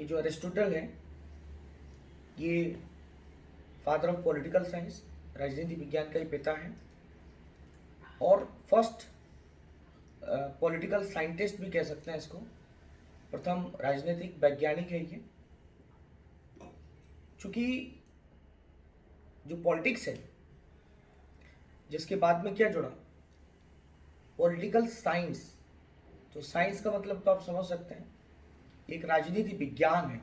कि जो अरिस्टोटल है ये फादर ऑफ पॉलिटिकल साइंस, राजनीति विज्ञान का ही पिता है और फर्स्ट पॉलिटिकल साइंटिस्ट भी कह सकते हैं इसको। प्रथम राजनीतिक वैज्ञानिक है ये। चूंकि जो पॉलिटिक्स है जिसके बाद में क्या जुड़ा, पॉलिटिकल साइंस। तो साइंस का मतलब तो आप समझ सकते हैं, एक राजनीति विज्ञान है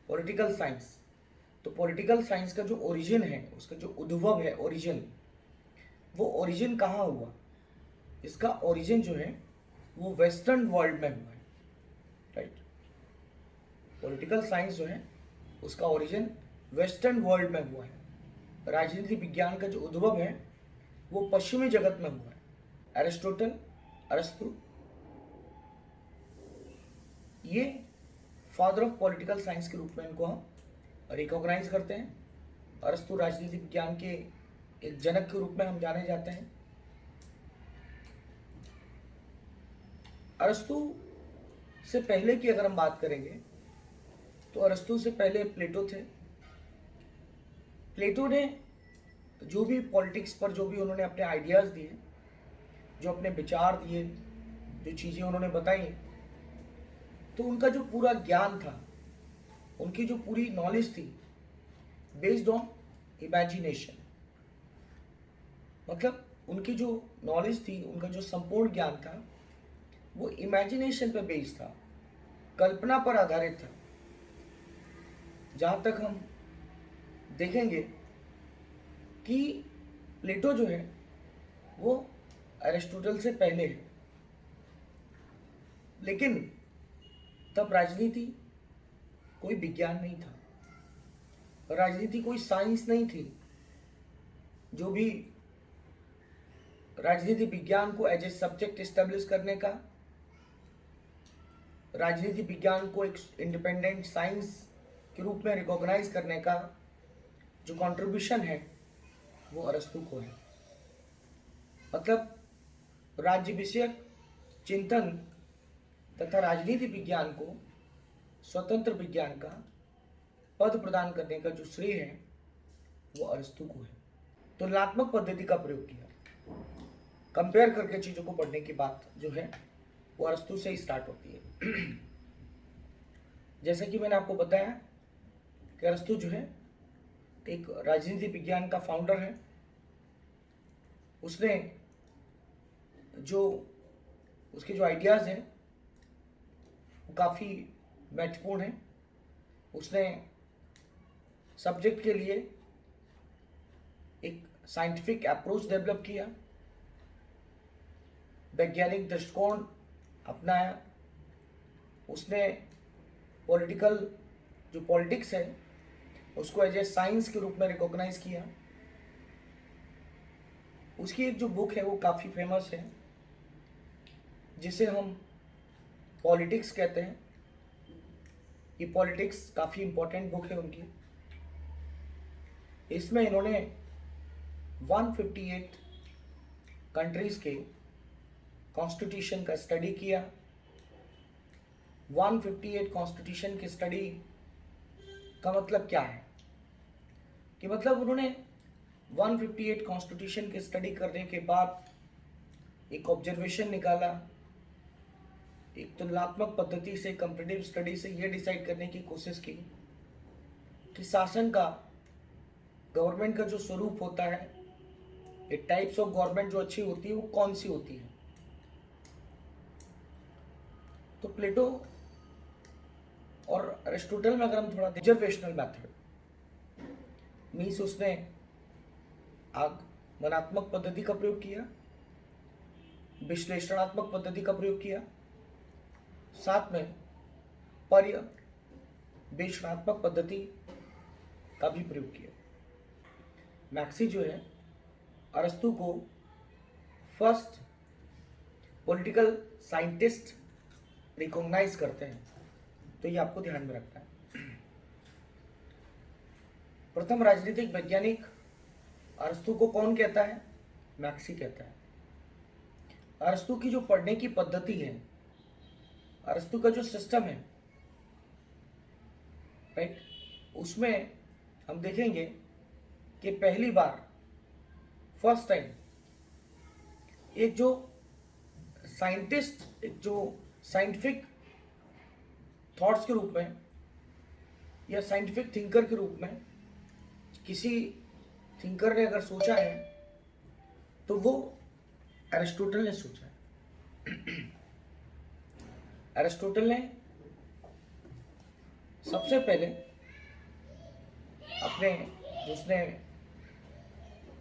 पॉलिटिकल साइंस। तो पॉलिटिकल साइंस का जो ओरिजिन है, उसका जो उद्भव है, ओरिजिन, वो ओरिजिन कहाँ हुआ? इसका ओरिजिन जो है वो वेस्टर्न वर्ल्ड में हुआ है, राइट। पॉलिटिकल साइंस जो है उसका ओरिजिन वेस्टर्न वर्ल्ड में हुआ है। राजनीति विज्ञान का जो उद्भव है वो पश्चिमी जगत में हुआ है। एरिस्टोटल, अरस्तु, ये फादर ऑफ पॉलिटिकल साइंस के रूप में इनको हम रिकॉग्नाइज करते हैं। अरस्तु राजनीति विज्ञान के एक जनक के रूप में हम जाने जाते हैं। अरस्तु से पहले की अगर हम बात करेंगे तो अरस्तु से पहले प्लेटो थे। प्लेटो ने जो भी पॉलिटिक्स पर जो भी उन्होंने अपने आइडियाज़ दिए, जो अपने विचार दिए, जो चीज़ें उन्होंने बताई, तो उनका जो पूरा ज्ञान था, उनकी जो पूरी नॉलेज थी, बेस्ड ऑन इमेजिनेशन। मतलब उनकी जो नॉलेज थी, उनका जो संपूर्ण ज्ञान था, वो इमेजिनेशन पर बेस्ड था, कल्पना पर आधारित था। जहाँ तक हम देखेंगे कि प्लेटो जो है वो एरिस्टोटल से पहले है, लेकिन तब राजनीति कोई विज्ञान नहीं था, राजनीति कोई साइंस नहीं थी। जो भी राजनीति विज्ञान को एज ए सब्जेक्ट एस्टेब्लिश करने का, राजनीति विज्ञान को एक इंडिपेंडेंट साइंस के रूप में रिकॉग्नाइज करने का जो कंट्रीब्यूशन है वो अरस्तु को है। मतलब राज्य विषयक चिंतन तथा राजनीति विज्ञान को स्वतंत्र विज्ञान का पद प्रदान करने का जो श्रेय है वो अरस्तु को है। तुलनात्मक पद्धति का प्रयोग किया, कंपेयर करके चीज़ों को पढ़ने की बात जो है वो अरस्तु से ही स्टार्ट होती है। जैसे कि मैंने आपको बताया कि अरस्तु जो है एक राजनीति विज्ञान का फाउंडर है। उसने जो उसके जो आइडियाज़ हैं वो काफ़ी महत्वपूर्ण हैं। उसने सब्जेक्ट के लिए एक साइंटिफिक अप्रोच डेवलप किया, वैज्ञानिक दृष्टिकोण अपनाया। उसने पॉलिटिकल जो पॉलिटिक्स है उसको एज ए साइंस के रूप में रिकॉग्नाइज किया। उसकी एक जो बुक है वो काफ़ी फेमस है, जिसे हम पॉलिटिक्स कहते हैं। ये पॉलिटिक्स काफ़ी इम्पोर्टेंट बुक है उनकी। इसमें इन्होंने 158 कंट्रीज़ के कॉन्स्टिट्यूशन का स्टडी किया। 158 कॉन्स्टिट्यूशन की स्टडी का मतलब क्या है कि मतलब उन्होंने 158 कॉन्स्टिट्यूशन की स्टडी करने के बाद एक ऑब्जर्वेशन निकाला, एक तुलनात्मक पद्धति से, कंपैरेटिव स्टडी से ये डिसाइड करने की कोशिश की कि शासन का, गवर्नमेंट का जो स्वरूप होता है, एक टाइप्स ऑफ गवर्नमेंट जो अच्छी होती है वो कौन सी होती है। तो प्लेटो और अरिस्टोटल में अगर हम थोड़ा ऑब्जर्वेशनल मेथड मीन्स उसने आगमनात्मक पद्धति का प्रयोग किया, विश्लेषणात्मक पद्धति का प्रयोग किया, साथ में पर्यवेक्षणात्मक पद्धति का भी प्रयोग किया। मैक्सी जो है अरस्तु को फर्स्ट पॉलिटिकल साइंटिस्ट रिकॉग्नाइज करते हैं, तो ये आपको ध्यान में रखना है। प्रथम राजनीतिक वैज्ञानिक अरस्तु को कौन कहता है? मैक्सी कहता है। अरस्तु की जो पढ़ने की पद्धति है, अरस्तु का जो सिस्टम है, राइट। उसमें हम देखेंगे कि पहली बार फर्स्ट टाइम एक जो साइंटिस्ट, एक जो साइंटिफिक थॉट्स के रूप में या साइंटिफिक थिंकर के रूप में किसी थिंकर ने अगर सोचा है तो वो एरिस्टोटल ने सोचा है। एरिस्टोटल ने सबसे पहले अपने उसने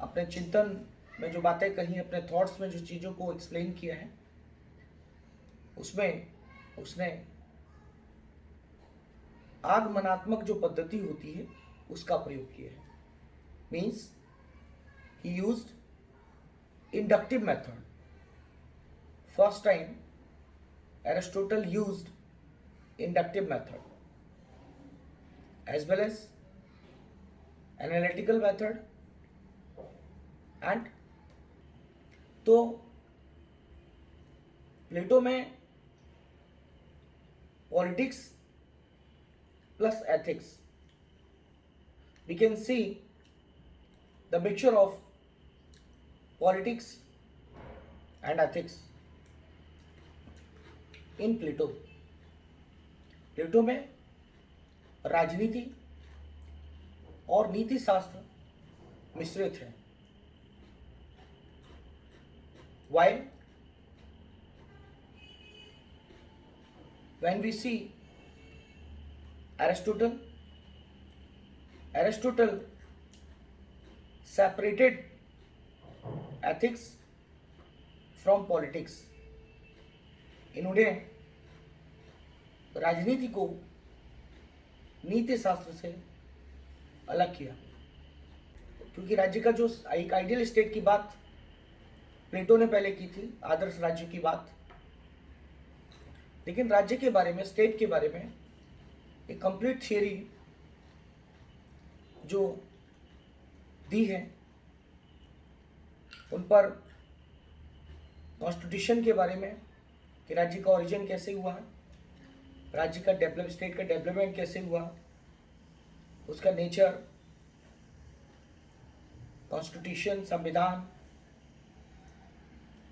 अपने चिंतन में जो बातें कही, अपने थॉट्स में जो चीज़ों को एक्सप्लेन किया है, उसमें उसने आगमनात्मक जो पद्धति होती है उसका प्रयोग किया है। Means he used inductive method. First time Aristotle used inductive method as well as analytical method and तो प्लेटो में politics plus ethics, we can see the mixture of politics and ethics in प्लेटो। प्लेटो में राजनीति और नीति शास्त्र मिश्रित है। While when we see Aristotle separated ethics from politics। इन्होंने राजनीति को नीति शास्त्र से अलग किया, क्योंकि राज्य का जो एक आइडियल स्टेट की बात प्लेटो ने पहले की थी, आदर्श राज्य की बात, लेकिन राज्य के बारे में, स्टेट के बारे में एक कंप्लीट थियरी जो दी है, उन पर कॉन्स्टिट्यूशन के बारे में कि राज्य का ओरिजिन कैसे हुआ, राज्य का डेवलप, स्टेट का डेवलपमेंट कैसे हुआ, उसका नेचर, कॉन्स्टिट्यूशन, संविधान,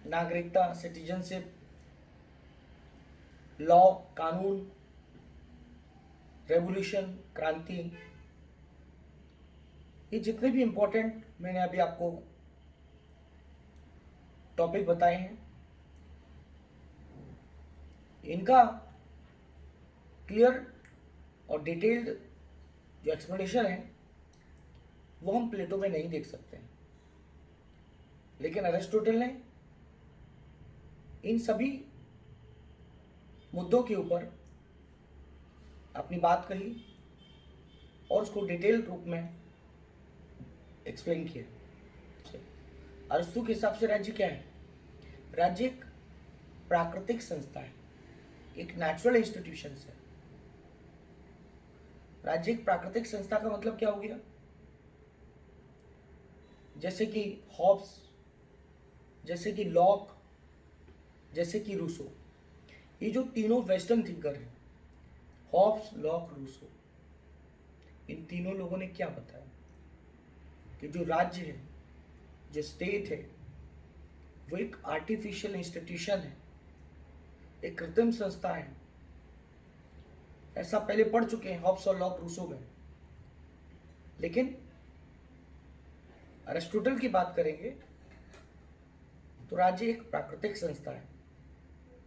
नागरिकता, सिटीजनशिप, लॉ, कानून, रेवोल्यूशन, क्रांति, ये जितने भी इंपॉर्टेंट मैंने अभी आपको टॉपिक बताए हैं, इनका क्लियर और डिटेल्ड जो एक्सप्लेनेशन है वो हम प्लेटो में नहीं देख सकते हैं, लेकिन अरिस्टोटल ने इन सभी मुद्दों के ऊपर अपनी बात कही और उसको डिटेल रूप में एक्सप्लेन किया। अरिस्टो के हिसाब से राज्य क्या है? राज्य एक प्राकृतिक संस्था है, एक नेचुरल इंस्टीट्यूशन है। राज्य एक प्राकृतिक संस्था का मतलब क्या हो गया? जैसे कि हॉब्स, जैसे कि लॉक, जैसे कि रूसो, ये जो तीनों वेस्टर्न थिंकर हैं, हॉब्स, लॉक, रूसो, इन तीनों लोगों ने क्या बताया कि जो राज्य है, जो स्टेट है, वो एक आर्टिफिशियल इंस्टीट्यूशन है, एक कृत्रिम संस्था है। ऐसा पहले पढ़ चुके हैं हॉब्स और लॉक, रूसो में, लेकिन अरिस्टोटल की बात करेंगे तो राज्य एक प्राकृतिक संस्था है।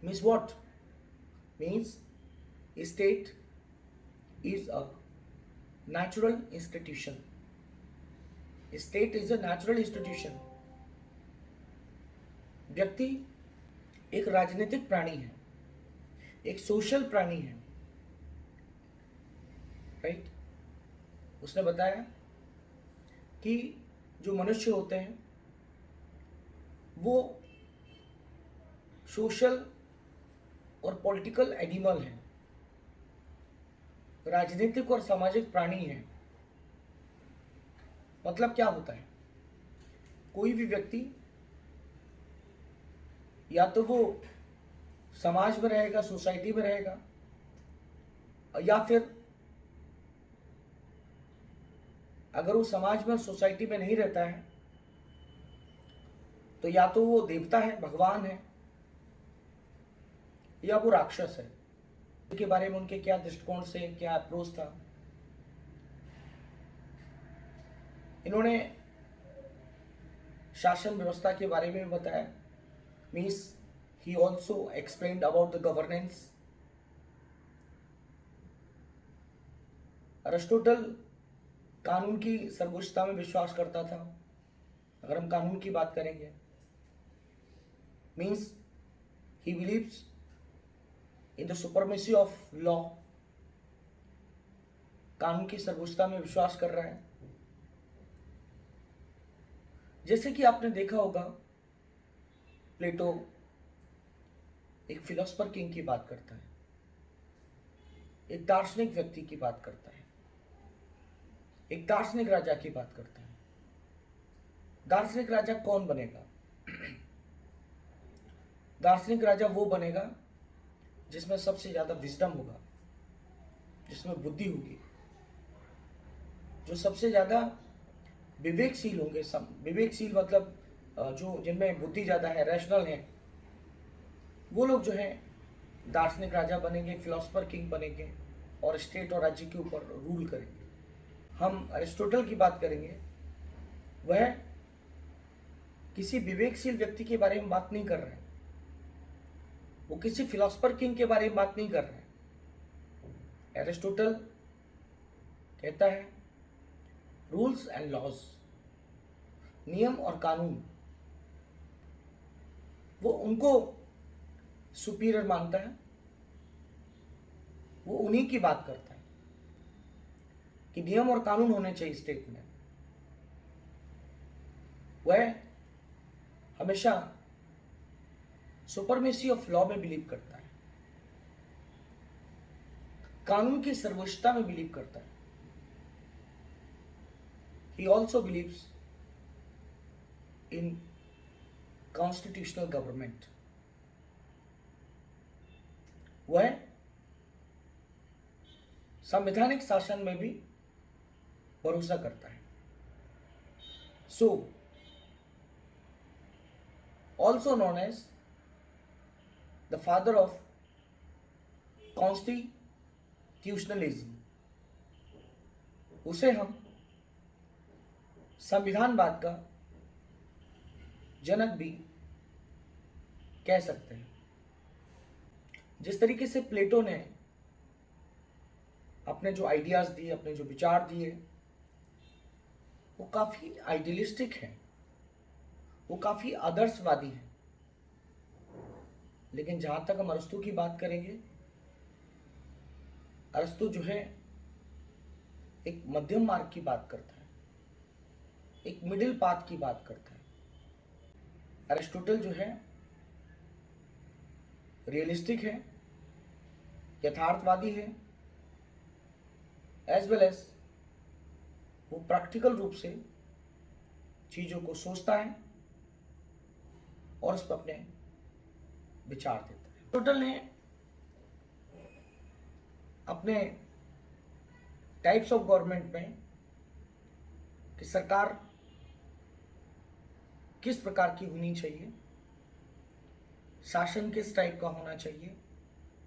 Means what? Means state is a natural institution. State is a natural institution. व्यक्ति एक राजनीतिक प्राणी है, एक सोशल प्राणी है, राइट? उसने बताया कि जो मनुष्य होते हैं वो सोशल और पॉलिटिकल एनिमल हैं, राजनीतिक और सामाजिक प्राणी हैं। मतलब क्या होता है? कोई भी व्यक्ति या तो वो समाज में रहेगा, सोसाइटी में रहेगा, या फिर अगर वो समाज में और सोसाइटी में नहीं रहता है तो या तो वो देवता है, भगवान है, या वो राक्षस है। के बारे में उनके क्या दृष्टिकोण से क्या अप्रोच था, इन्होंने शासन व्यवस्था के बारे में भी बताया। Means he also explained about the governance. Aristotle कानून की सर्वोच्चता में विश्वास करता था। अगर हम कानून की बात करेंगे, means he believes in the supremacy of law. कानून की सर्वोच्चता में विश्वास कर रहा है। जैसे कि आपने देखा होगा, प्लेटो एक फिलोसफर किंग की बात करता है, एक दार्शनिक व्यक्ति की बात करता है, एक दार्शनिक राजा की बात करता है। दार्शनिक राजा कौन बनेगा? दार्शनिक राजा वो बनेगा जिसमें सबसे ज्यादा विजडम होगा, जिसमें बुद्धि होगी, जो सबसे ज्यादा विवेकशील होंगे। विवेकशील मतलब जो जिनमें बुद्धि ज्यादा है, रैशनल है, वो लोग जो है दार्शनिक राजा बनेंगे, फिलोसफर किंग बनेंगे और स्टेट और राज्य के ऊपर रूल करेंगे। हम अरिस्टोटल की बात करेंगे, वह किसी विवेकशील व्यक्ति के बारे में बात नहीं कर रहे हैं, वो किसी फिलोसफर किंग के बारे में बात नहीं कर रहे हैं। एरिस्टोटल कहता है रूल्स एंड लॉज, नियम और कानून, वो उनको सुपीरियर मानता है। वो उन्हीं की बात करता है कि नियम और कानून होने चाहिए स्टेट में। वह हमेशा सुपरमेसी ऑफ लॉ में बिलीव करता है, कानून की सर्वोच्चता में बिलीव करता है। He also believes in constitutional government. वह संवैधानिक शासन में भी भरोसा करता है। So, also known as the father of constitutionalism, उसे हम संविधानवाद का जनक भी कह सकते हैं। जिस तरीके से प्लेटो ने अपने जो आइडियाज दिए, अपने जो विचार दिए, वो काफी आइडियलिस्टिक हैं, वो काफी आदर्शवादी हैं। लेकिन जहां तक हम अरस्तू की बात करेंगे, अरस्तू जो है एक मध्यम मार्ग की बात करता है, एक मिडिल पाथ की बात करता है। अरिस्टोटल जो है रियलिस्टिक है, यथार्थवादी है, एज वेल एज वो प्रैक्टिकल रूप से चीजों को सोचता है और उस पर अपने विचार देता है। अरिस्टोटल ने अपने टाइप्स ऑफ गवर्नमेंट में कि सरकार किस प्रकार की होनी चाहिए, शासन किस टाइप का होना चाहिए,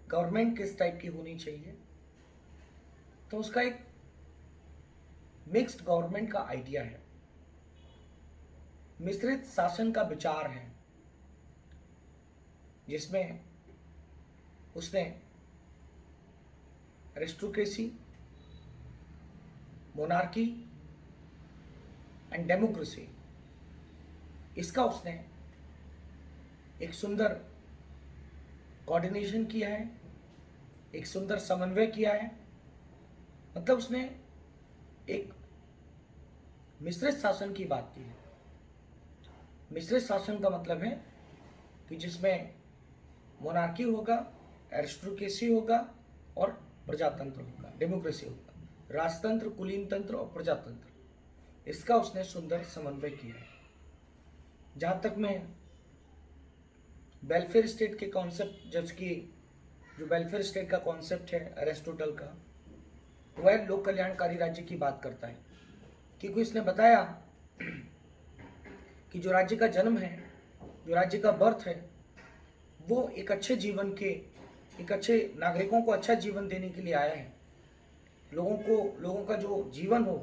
गवर्नमेंट किस टाइप की होनी चाहिए, तो उसका एक मिक्स्ड गवर्नमेंट का आइडिया है, मिश्रित शासन का विचार है, जिसमें उसने एरिस्टोक्रेसी, मोनार्की एंड डेमोक्रेसी, इसका उसने एक सुंदर कोऑर्डिनेशन किया है, एक सुंदर समन्वय किया है। मतलब उसने एक मिश्रित शासन की बात की है। मिश्रित शासन का मतलब है कि जिसमें मोनार्की होगा, एरिस्टोक्रेसी होगा और प्रजातंत्र होगा, डेमोक्रेसी होगा, राजतंत्र, कुलीन तंत्र और प्रजातंत्र, इसका उसने सुंदर समन्वय किया है। जहाँ तक मैं वेलफेयर स्टेट के कॉन्सेप्ट, जबकि जो वेलफेयर स्टेट का कॉन्सेप्ट है अरिस्टोटल का, वह लोक कल्याणकारी राज्य की बात करता है क्योंकि इसने बताया कि जो राज्य का जन्म है, जो राज्य का बर्थ है, वो एक अच्छे जीवन के, एक अच्छे नागरिकों को अच्छा जीवन देने के लिए आया है। लोगों का जो जीवन हो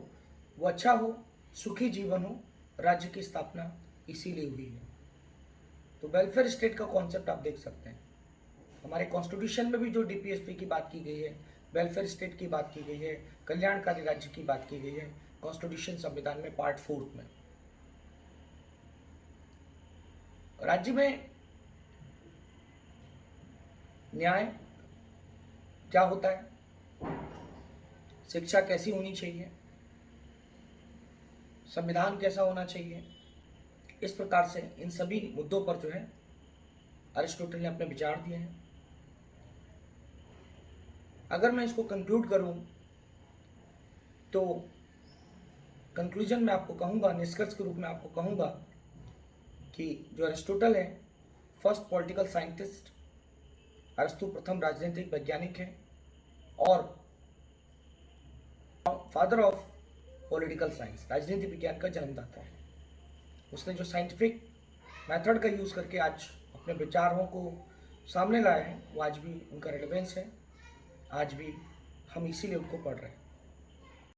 वो अच्छा हो, सुखी जीवन हो, राज्य की स्थापना इसीलिए हुई है। तो वेलफेयर स्टेट का कॉन्सेप्ट आप देख सकते हैं, हमारे कॉन्स्टिट्यूशन में भी जो डीपीएसपी की बात की गई है, वेलफेयर स्टेट की बात की गई है, कल्याणकारी राज्य की बात की गई है कॉन्स्टिट्यूशन संविधान में पार्ट 4 में। राज्य में न्याय क्या होता है, शिक्षा कैसी होनी चाहिए, संविधान कैसा होना चाहिए, इस प्रकार से इन सभी मुद्दों पर जो है अरिस्टोटल ने अपने विचार दिए हैं। अगर मैं इसको कंक्लूड करूं तो कंक्लूजन में आपको कहूंगा, निष्कर्ष के रूप में आपको कहूंगा कि जो अरिस्टोटल है फर्स्ट पॉलिटिकल साइंटिस्ट, अरिस्टो प्रथम राजनीतिक वैज्ञानिक है और फादर ऑफ पॉलिटिकल साइंस, राजनीति विज्ञान का जन्मदाता है। उसने जो साइंटिफिक मेथड का यूज़ करके आज अपने विचारों को सामने लाए हैं वो आज भी उनका रिलेवेंस है, आज भी हम इसीलिए उनको पढ़ रहे हैं।